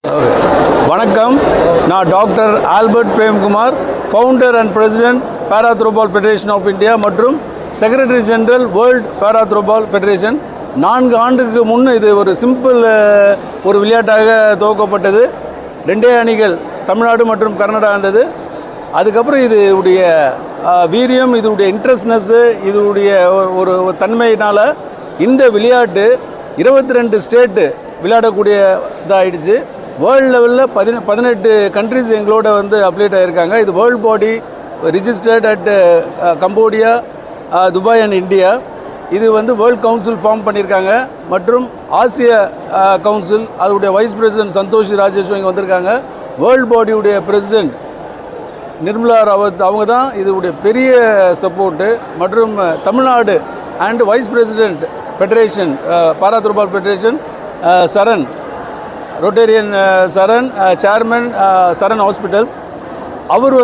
வணக்கம். நான் doctor Albert Premkumar, founder and president para throwball federation of India மற்றும் secretary general world para throwball federation. 4 ஆண்டுக்கு முன் இது ஒரு சிம்பிள் ஒரு விளையாட்டாக துவக்கப்பட்டது. 2 அணிகள் தமிழ்நாடு மற்றும் கர்நாடகா இருந்தது. அதுக்கப்புறம் இதுடைய வீரியம், இதுடைய இன்ட்ரெஸ்ட்னஸ்ஸு, இதுடைய ஒரு தன்மையினால் இந்த விளையாட்டு 22 ஸ்டேட்டு விளையாடக்கூடிய இதாகிடுச்சு. வேர்ல்டு லெவலில் 18 கண்ட்ரிஸ் எங்களோட அப்டேட் ஆகியிருக்காங்க. இது world body registered at Cambodia, Dubai and India. இது வேர்ல்டு கவுன்சில் ஃபார்ம் பண்ணியிருக்காங்க மற்றும் ஆசிய கவுன்சில் அதோடைய வைஸ் பிரசிடென்ட் சந்தோஷ் ராஜேஷ் இங்கே வந்திருக்காங்க. வேர்ல்டு பாடியுடைய பிரசிடென்ட் நிர்மலா ராவத் அவங்க தான் இதுடைய பெரிய சப்போர்ட்டு. மற்றும் Tamil Nadu and vice president federation para throwball federation Saran, rotarian Saran, chairman Saran hospitals, அவர்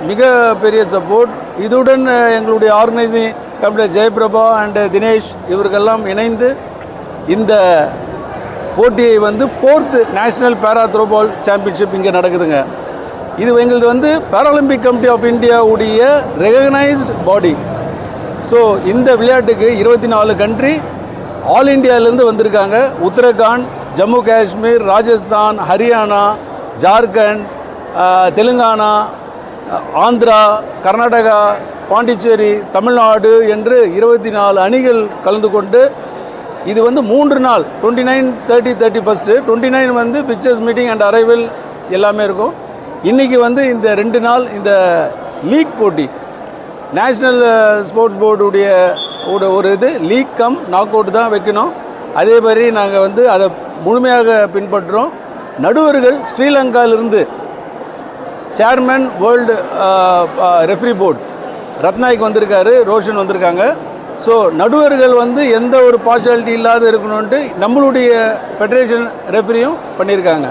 மிக பெரிய சப்போர்ட். இதுடன் எங்களுடைய organising committee Jayaprabha and Dinesh இவர்களெல்லாம் இணைந்து இந்த போட்டியை 4th நேஷ்னல் பாரா த்ரோபால் சாம்பியன்ஷிப் இங்கே நடக்குதுங்க. இது எங்களது பாராலிம்பிக் கமிட்டி ஆஃப் இந்தியாவுடைய ரெகக்னைஸ்டு பாடி. ஸோ இந்த விளையாட்டுக்கு 24 கண்ட்ரி ஆல் இண்டியாவிலேருந்து வந்திருக்காங்க. உத்தரகாண்ட், ஜம்மு காஷ்மீர், ராஜஸ்தான், ஹரியானா, ஜார்க்கண்ட், தெலுங்கானா, ஆந்திரா, கர்நாடகா, பாண்டிச்சேரி, தமிழ்நாடு என்று 24 அணிகள் கலந்து கொண்டு இது 3 நாள் 29, 30, 31. 29 பிக்சர்ஸ் மீட்டிங் அண்ட் அரைவல் எல்லாமே இருக்கும். இன்றைக்கி இந்த 2 நாள் இந்த லீக் போட்டி நேஷ்னல் ஸ்போர்ட்ஸ் போர்டுடைய ஒரு லீக் கம் நாக் அவுட் தான் வைக்கணும். அதே மாதிரி நாங்கள் அதை முழுமையாக பின்பற்றுறோம். நடுவர்கள் ஸ்ரீலங்காவிலிருந்து chairman world referee board Ratnayake வந்திருக்காரு, ரோஷன் வந்திருக்காங்க. ஸோ நடுவர்கள் எந்த ஒரு பார்ஷாலிட்டி இல்லாத இருக்கணும்ன்ட்டு நம்மளுடைய ஃபெடரேஷன் ரெஃப்ரியும் பண்ணியிருக்காங்க.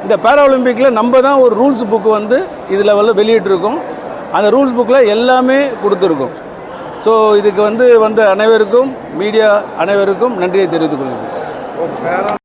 இந்த பாரா ஒலிம்பிக்கில் நம்ம தான் ஒரு ரூல்ஸ் புக்கு இதில் வெளியிட்டிருக்கோம். அந்த ரூல்ஸ் புக்கில் எல்லாமே கொடுத்துருக்கோம். ஸோ இதுக்கு வந்த அனைவருக்கும், மீடியா அனைவருக்கும் நன்றியை தெரிவித்துக் கொள்கிறேன்.